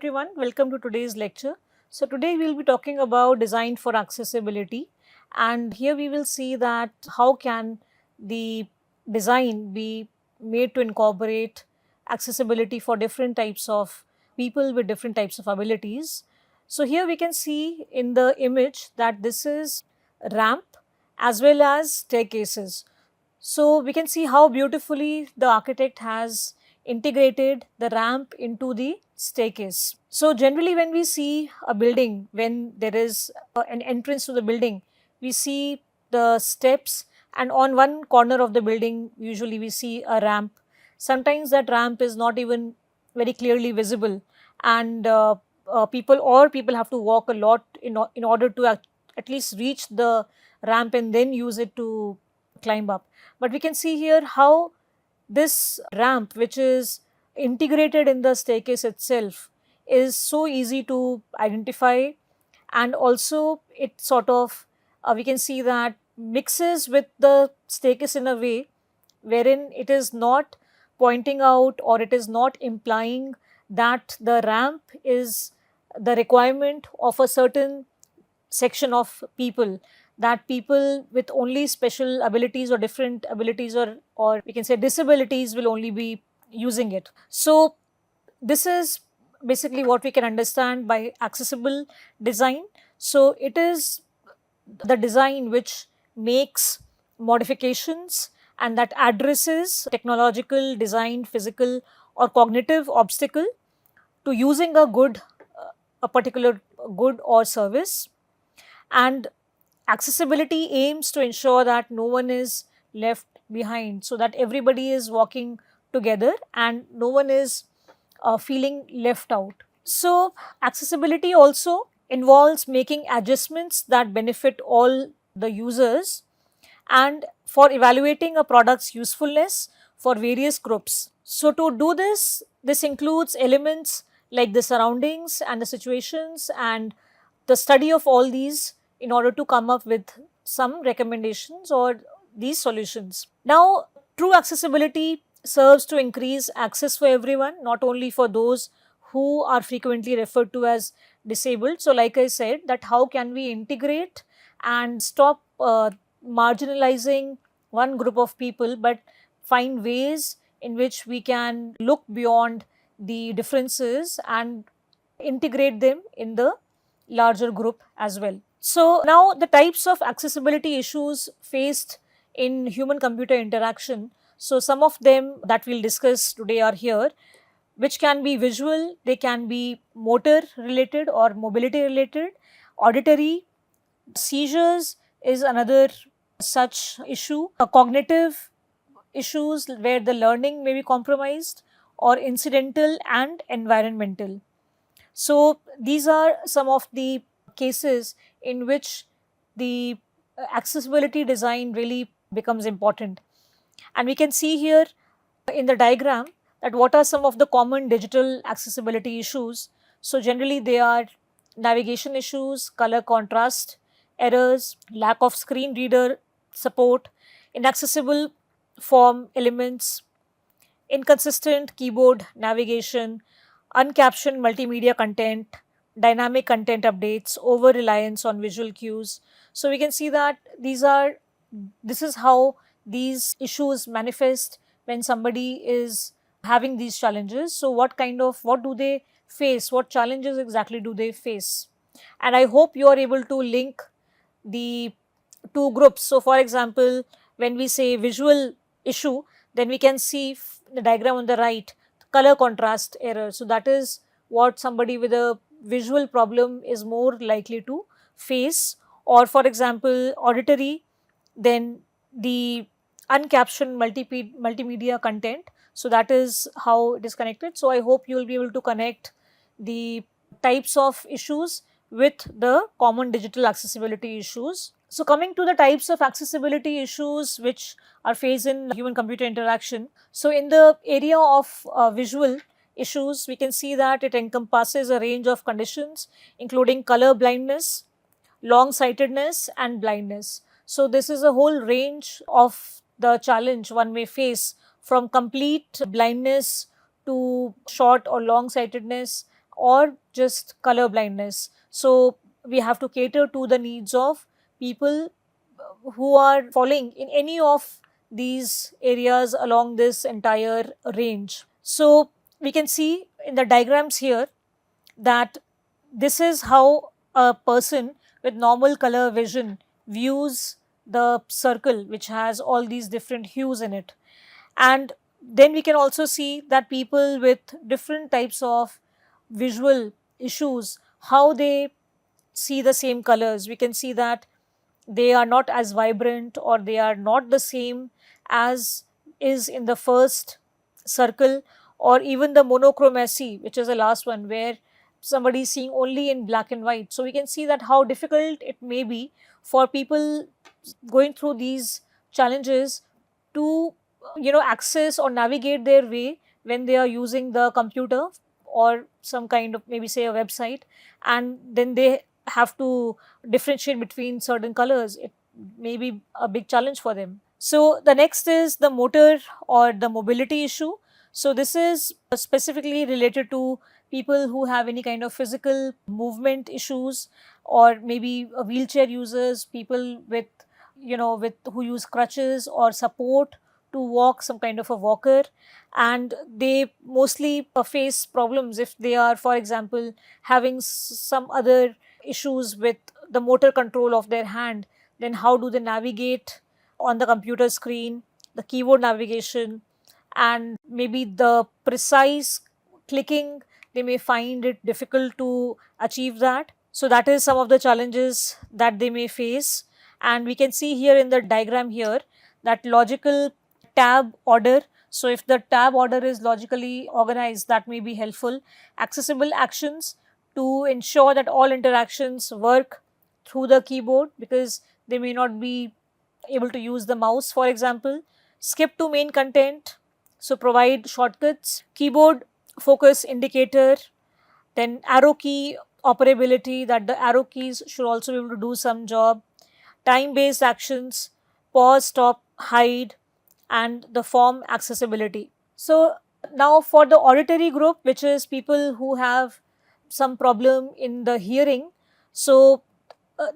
everyone, welcome to today's lecture. So today we will be talking about design for accessibility, and here we will see that how can the design be made to incorporate accessibility for different types of people with different types of abilities. So here we can see in the image that this is ramp as well as staircases. So we can see how beautifully the architect has integrated the ramp into the staircase. So generally when we see a building, when there is an entrance to the building, we see the steps, and on one corner of the building usually we see a ramp. Sometimes that ramp is not even very clearly visible, and people have to walk a lot in order to at least reach the ramp and then use it to climb up. But we can see here how this ramp, which is integrated in the staircase itself, is so easy to identify, and also it sort of we can see that mixes with the staircase in a way wherein it is not pointing out or it is not implying that the ramp is the requirement of a certain section of people, that people with only special abilities or different abilities or we can say disabilities will only be using it. So this is basically what we can understand by accessible design. So it is the design which makes modifications and that addresses technological, design, physical or cognitive obstacle to using a particular good or service. And accessibility aims to ensure that no one is left behind, so that everybody is walking together and no one is feeling left out. So accessibility also involves making adjustments that benefit all the users and for evaluating a product's usefulness for various groups. So to do this, this includes elements like the surroundings and the situations and the study of all these in order to come up with some recommendations or these solutions. Now, true accessibility serves to increase access for everyone, not only for those who are frequently referred to as disabled. So, like I said, that how can we integrate and stop marginalizing one group of people, but find ways in which we can look beyond the differences and integrate them in the larger group as well. So now the types of accessibility issues faced in human computer interaction. So some of them that we'll discuss today are here, which can be visual, they can be motor related or mobility related, auditory, seizures is another such issue, a cognitive issues where the learning may be compromised, or incidental and environmental. So these are some of the cases in which the accessibility design really becomes important. And we can see here in the diagram that what are some of the common digital accessibility issues. So generally they are navigation issues, color contrast errors, lack of screen reader support, inaccessible form elements, inconsistent keyboard navigation, uncaptioned multimedia content, dynamic content updates, over reliance on visual cues. So we can see that this is how these issues manifest when somebody is having these challenges. So what do they face? What challenges exactly do they face? And I hope you are able to link the two groups. So for example, when we say visual issue, then we can see the diagram on the right, color contrast error. So that is what somebody with a visual problem is more likely to face. Or for example, auditory, then the uncaptioned multimedia content. So that is how it is connected. So I hope you will be able to connect the types of issues with the common digital accessibility issues. So coming to the types of accessibility issues which are faced in human computer interaction. So in the area of visual issues, we can see that it encompasses a range of conditions including color blindness, long sightedness and blindness. So this is a whole range of the challenge one may face, from complete blindness to short or long sightedness or just color blindness. So we have to cater to the needs of people who are falling in any of these areas along this entire range. So we can see in the diagrams here that this is how a person with normal color vision views the circle which has all these different hues in it. And then we can also see that people with different types of visual issues, how they see the same colors. We can see that they are not as vibrant, or they are not the same as is in the first circle, or even the monochromacy, which is the last one, where somebody is seeing only in black and white. So we can see that how difficult it may be for people going through these challenges to access or navigate their way when they are using the computer or some kind of, maybe say, a website, and then they have to differentiate between certain colors. It may be a big challenge for them. So the next is the motor or the mobility issue. So this is specifically related to people who have any kind of physical movement issues, or maybe wheelchair users, people with with who use crutches or support to walk, some kind of a walker. And they mostly face problems if they are, for example, having some other issues with the motor control of their hand. Then how do they navigate on the computer screen, the keyboard navigation, and maybe the precise clicking, they may find it difficult to achieve that. So that is some of the challenges that they may face. And we can see here in the diagram here that logical tab order. So if the tab order is logically organized, that may be helpful. Accessible actions to ensure that all interactions work through the keyboard, because they may not be able to use the mouse, for example. Skip to main content, so provide shortcuts. Keyboard focus indicator, then arrow key operability, that the arrow keys should also be able to do some job. Time based actions, pause, stop, hide, and the form accessibility. So now for the auditory group, which is people who have some problem in the hearing. So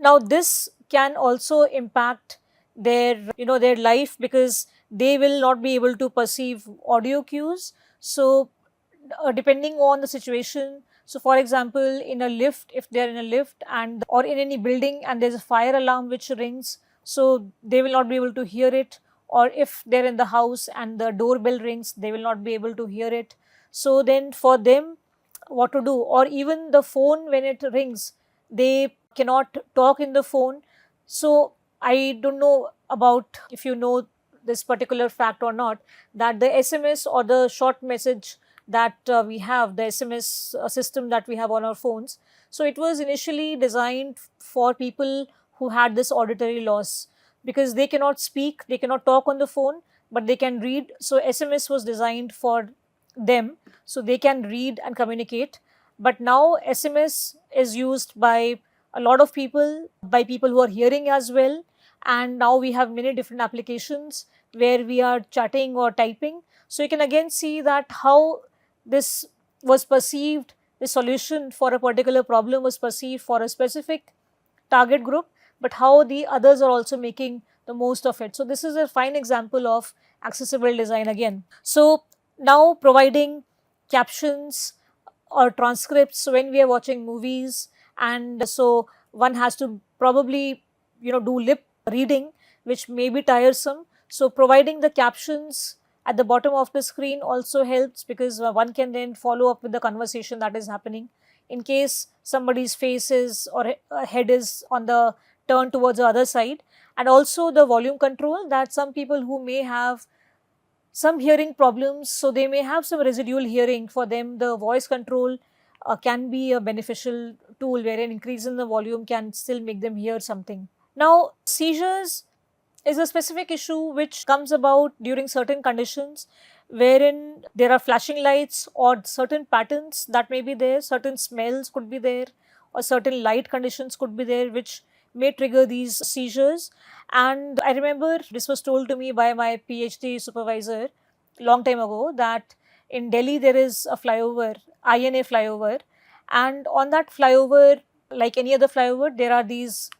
now this can also impact their their life, because they will not be able to perceive audio cues. So depending on the situation, so for example, in a lift, if they are in a lift and or in any building and there's a fire alarm which rings, so they will not be able to hear it. Or if they're in the house and the doorbell rings, they will not be able to hear it. So then for them, what to do? Or even the phone, when it rings, they cannot talk in the phone. So I don't know about if you know this particular fact or not, that the SMS or the short message that we have, the SMS system that we have on our phones, so it was initially designed for people who had this auditory loss, because they cannot speak, they cannot talk on the phone, but they can read. So SMS was designed for them, so they can read and communicate. But now SMS is used by a lot of people, by people who are hearing as well. And now we have many different applications where we are chatting or typing. So you can again see that how this was perceived, the solution for a particular problem was perceived for a specific target group, but how the others are also making the most of it. So this is a fine example of accessible design again. So now providing captions or transcripts, so when we are watching movies, and so one has to probably do lip reading, which may be tiresome. So providing the captions at the bottom of the screen also helps, because one can then follow up with the conversation that is happening in case somebody's face is or head is on the turn towards the other side. And also the volume control, that some people who may have some hearing problems, so they may have some residual hearing, for them the voice control can be a beneficial tool, where an increase in the volume can still make them hear something. Now seizures is a specific issue which comes about during certain conditions, wherein there are flashing lights or certain patterns that may be there, certain smells could be there, or certain light conditions could be there, which may trigger these seizures. And I remember this was told to me by my PhD supervisor long time ago, that in Delhi there is a flyover, INA flyover, and on that flyover, like any other flyover, there are these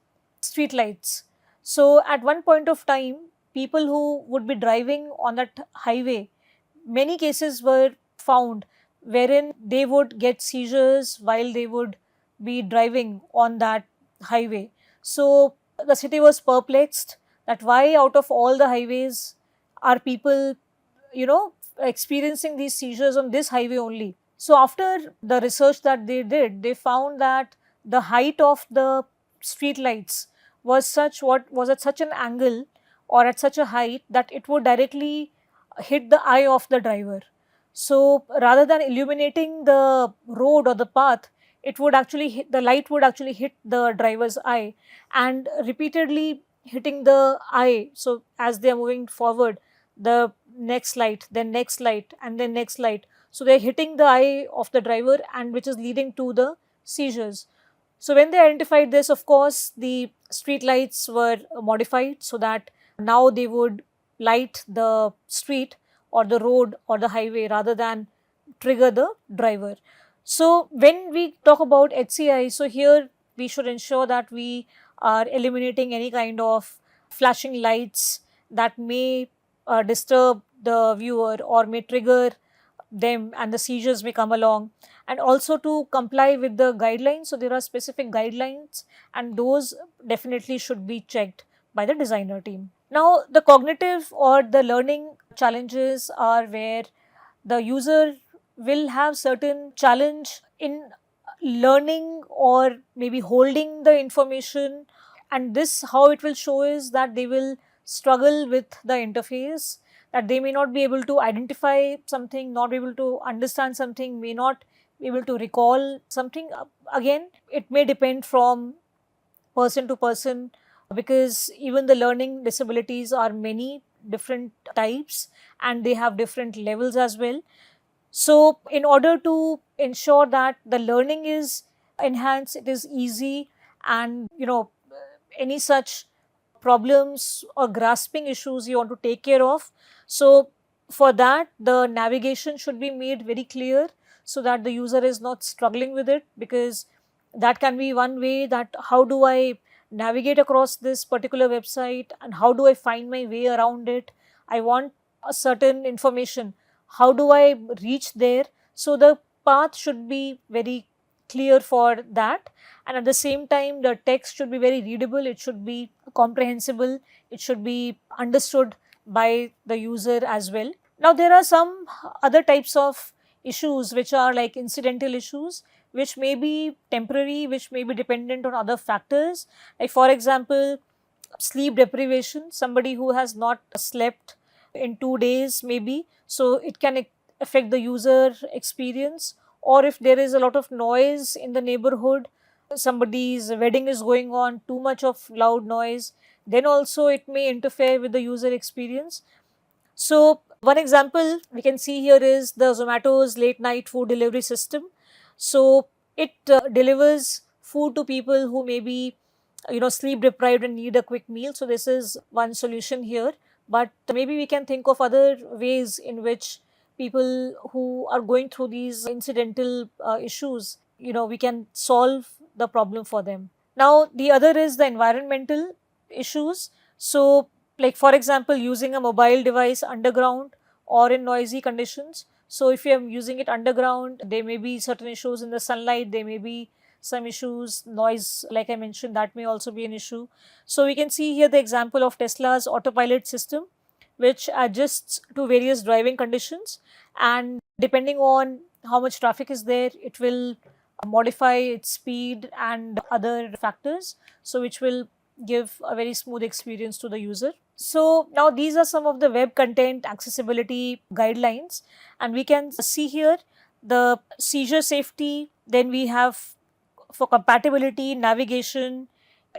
street lights. So at one point of time, people who would be driving on that highway, many cases were found wherein they would get seizures while they would be driving on that highway. So the city was perplexed that why out of all the highways are people, experiencing these seizures on this highway only. So after the research that they did, they found that the height of the street lights was at such an angle or at such a height that it would directly hit the eye of the driver. So rather than illuminating the road or the path, it would actually hit, the light would actually hit the driver's eye, and repeatedly hitting the eye. So as they are moving forward, the next light, then next light, and then next light. So they're hitting the eye of the driver, and which is leading to the seizures. So when they identified this, of course, the street lights were modified so that now they would light the street or the road or the highway rather than trigger the driver. So when we talk about HCI, so here we should ensure that we are eliminating any kind of flashing lights that may disturb the viewer or may trigger them and the seizures may come along, and also to comply with the guidelines. So there are specific guidelines, and those definitely should be checked by the designer team. Now the cognitive or the learning challenges are where the user will have certain challenge in learning or maybe holding the information, and this how it will show is that they will struggle with the interface, that they may not be able to identify something, not be able to understand something, may not be able to recall something. Again, it may depend from person to person, because even the learning disabilities are many different types and they have different levels as well. So in order to ensure that the learning is enhanced, it is easy, and any such problems or grasping issues you want to take care of, so for that the navigation should be made very clear so that the user is not struggling with it, because that can be one way, that how do I navigate across this particular website and how do I find my way around it. I want a certain information, how do I reach there? So the path should be very clear for that, and at the same time the text should be very readable, it should be comprehensible, it should be understood by the user as well. Now there are some other types of issues which are like incidental issues, which may be temporary, which may be dependent on other factors, like for example sleep deprivation, somebody who has not slept in 2 days maybe, so it can affect the user experience. Or if there is a lot of noise in the neighborhood, somebody's wedding is going on, too much of loud noise, then also it may interfere with the user experience. So one example we can see here is the Zomato's late night food delivery system. So it delivers food to people who may be sleep deprived and need a quick meal. So this is one solution here, but maybe we can think of other ways in which people who are going through these incidental issues, we can solve the problem for them. Now the other is the environmental issues. So like for example using a mobile device underground or in noisy conditions. So if you are using it underground, there may be certain issues in the sunlight, there may be some issues, noise like I mentioned, that may also be an issue. So we can see here the example of Tesla's autopilot system, which adjusts to various driving conditions, and depending on how much traffic is there, it will modify its speed and other factors, so which will give a very smooth experience to the user. So now these are some of the web content accessibility guidelines, and we can see here the seizure safety, then we have for compatibility, navigation,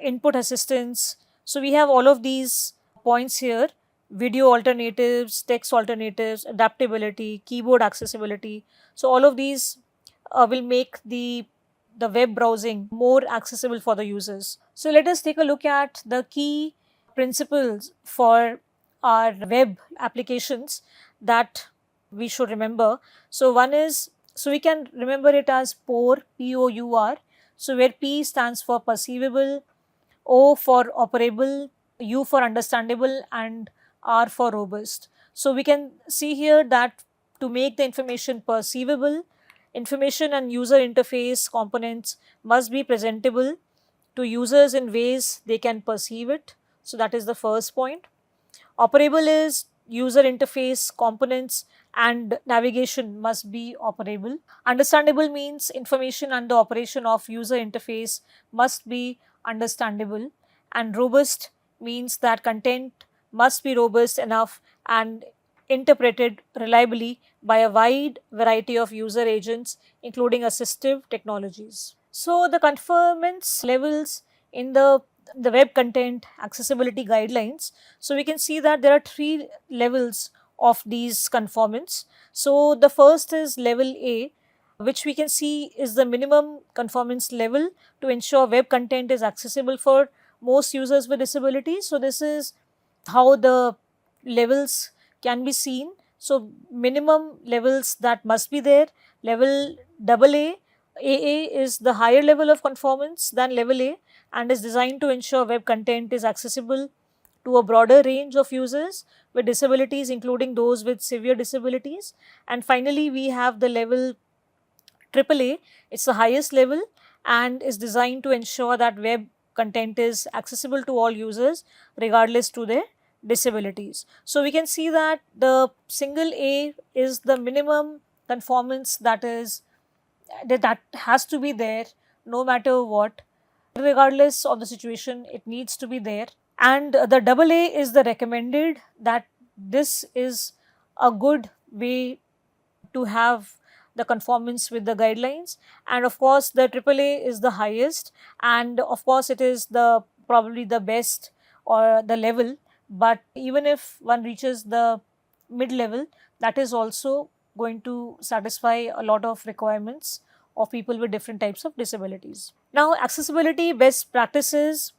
input assistance. So we have all of these points here: video alternatives, text alternatives, adaptability, keyboard accessibility. So all of these will make the web browsing more accessible for the users. So let us take a look at the key principles for our web applications that we should remember. So one is So we can remember it as POUR, P-O-U-R. So where P stands for perceivable, O for operable, U for understandable, and R for robust. So we can see here that to make the information perceivable, information and user interface components must be presentable to users in ways they can perceive it. So that is the first point. Operable is user interface components and navigation must be operable. Understandable means information and the operation of user interface must be understandable, and robust means that content must be robust enough and interpreted reliably by a wide variety of user agents, including assistive technologies. So the conformance levels in the web content accessibility guidelines. So we can see that there are 3 levels of these conformance. So the first is level A, which we can see is the minimum conformance level to ensure web content is accessible for most users with disabilities. So this is how the levels can be seen. So minimum levels that must be there. Level AA, AA is the higher level of conformance than level A and is designed to ensure web content is accessible to a broader range of users with disabilities, including those with severe disabilities. And finally, we have the level AAA. It's the highest level and is designed to ensure that web content is accessible to all users regardless to their disabilities. So we can see that the single A is the minimum conformance that has to be there no matter what, regardless of the situation, it needs to be there. And the double A is the recommended, that this is a good way to have the conformance with the guidelines. And of course the AAA is the highest, and of course it is the probably the best or the level, but even if one reaches the mid level, that is also going to satisfy a lot of requirements of people with different types of disabilities. Now accessibility best practices.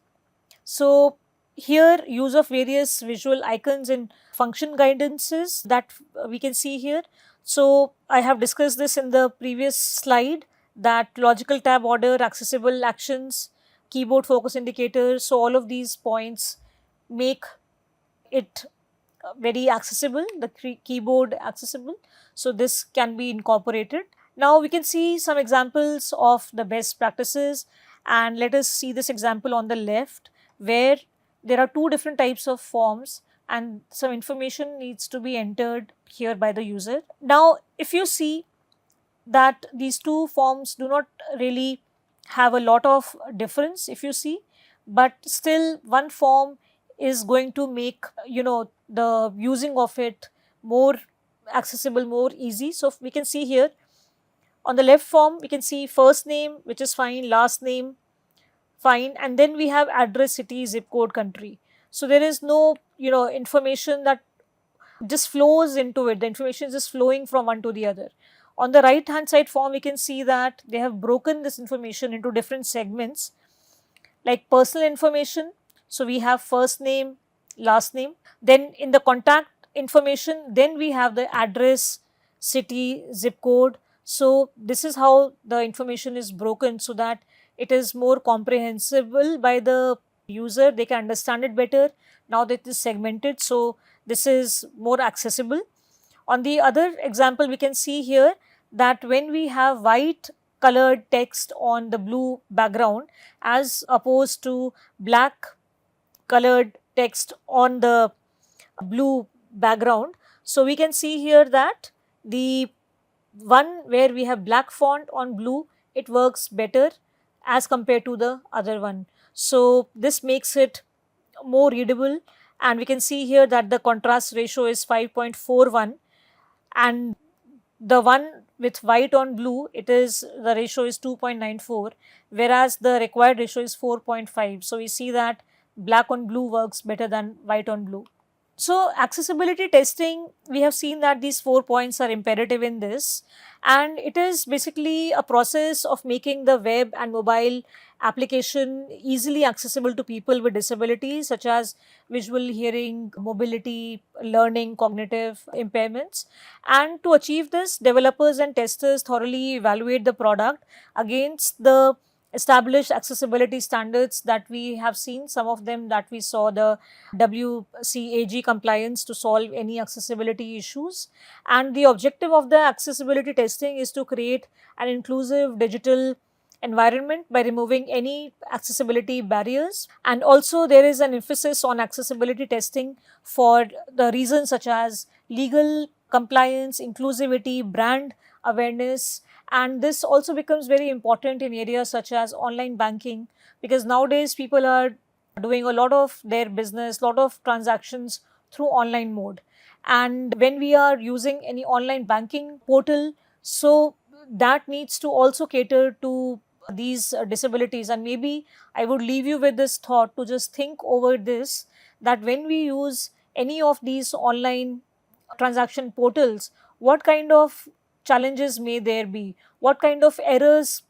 So here use of various visual icons and function guidances that we can see here. So I have discussed this in the previous slide, that logical tab order, accessible actions, keyboard focus indicators. So all of these points make it very accessible, the keyboard accessible. So this can be incorporated. Now we can see some examples of the best practices, and let us see this example on the left, where there are 2 different types of forms and some information needs to be entered here by the user. Now if you see that these 2 forms do not really have a lot of difference if you see, but still one form is going to make the using of it more accessible, more easy. So we can see here on the left form we can see first name, which is fine, last name fine, and then we have address, city, zip code, country. So there is no information that just flows into it, the information is just flowing from one to the other. On the right hand side form we can see that they have broken this information into different segments, like personal information. So we have first name, last name, then in the contact information, then we have the address, city, zip code. So this is how the information is broken, so that it is more comprehensible by the user, they can understand it better. Now that it is segmented, so this is more accessible. On the other example we can see here that when we have white colored text on the blue background as opposed to black colored text on the blue background, so we can see here that the one where we have black font on blue, it works better as compared to the other one. So this makes it more readable, and we can see here that the contrast ratio is 5.41, and the one with white on blue, the ratio is 2.94, whereas the required ratio is 4.5. So we see that black on blue works better than white on blue. So, accessibility testing, we have seen that these 4 points are imperative in this, and it is basically a process of making the web and mobile application easily accessible to people with disabilities such as visual, hearing, mobility, learning, cognitive impairments. And to achieve this, developers and testers thoroughly evaluate the product against the established accessibility standards that we have seen. Some of them that we saw, the WCAG compliance to solve any accessibility issues. And the objective of the accessibility testing is to create an inclusive digital environment by removing any accessibility barriers. And also there is an emphasis on accessibility testing for the reasons such as legal compliance, inclusivity, brand awareness. And this also becomes very important in areas such as online banking, because nowadays people are doing a lot of their business, lot of transactions through online mode. And when we are using any online banking portal, so that needs to also cater to these disabilities. And maybe I would leave you with this thought to just think over this, that when we use any of these online transaction portals, what kind of challenges may there be? What kind of errors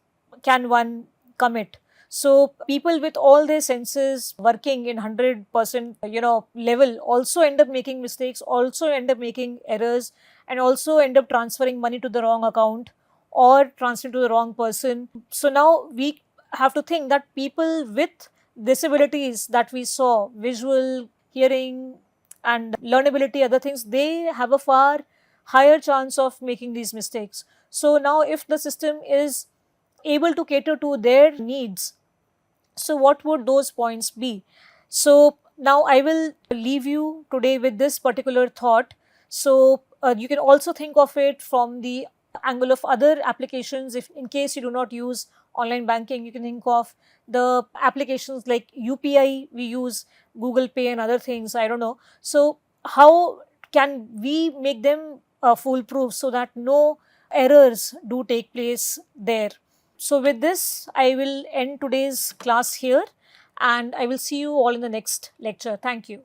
can one commit? So people with all their senses working in 100% level also end up making mistakes, also end up making errors, and also end up transferring money to the wrong account or transferring to the wrong person. So now we have to think that people with disabilities that we saw, visual, hearing, and learnability, other things, they have a far higher chance of making these mistakes. So now if the system is able to cater to their needs, so what would those points be? So now I will leave you today with this particular thought. So you can also think of it from the angle of other applications. If in case you do not use online banking, you can think of the applications like UPI, we use Google Pay and other things, I don't know. So how can we make them foolproof so that no errors do take place there? So with this, I will end today's class here, and I will see you all in the next lecture. Thank you.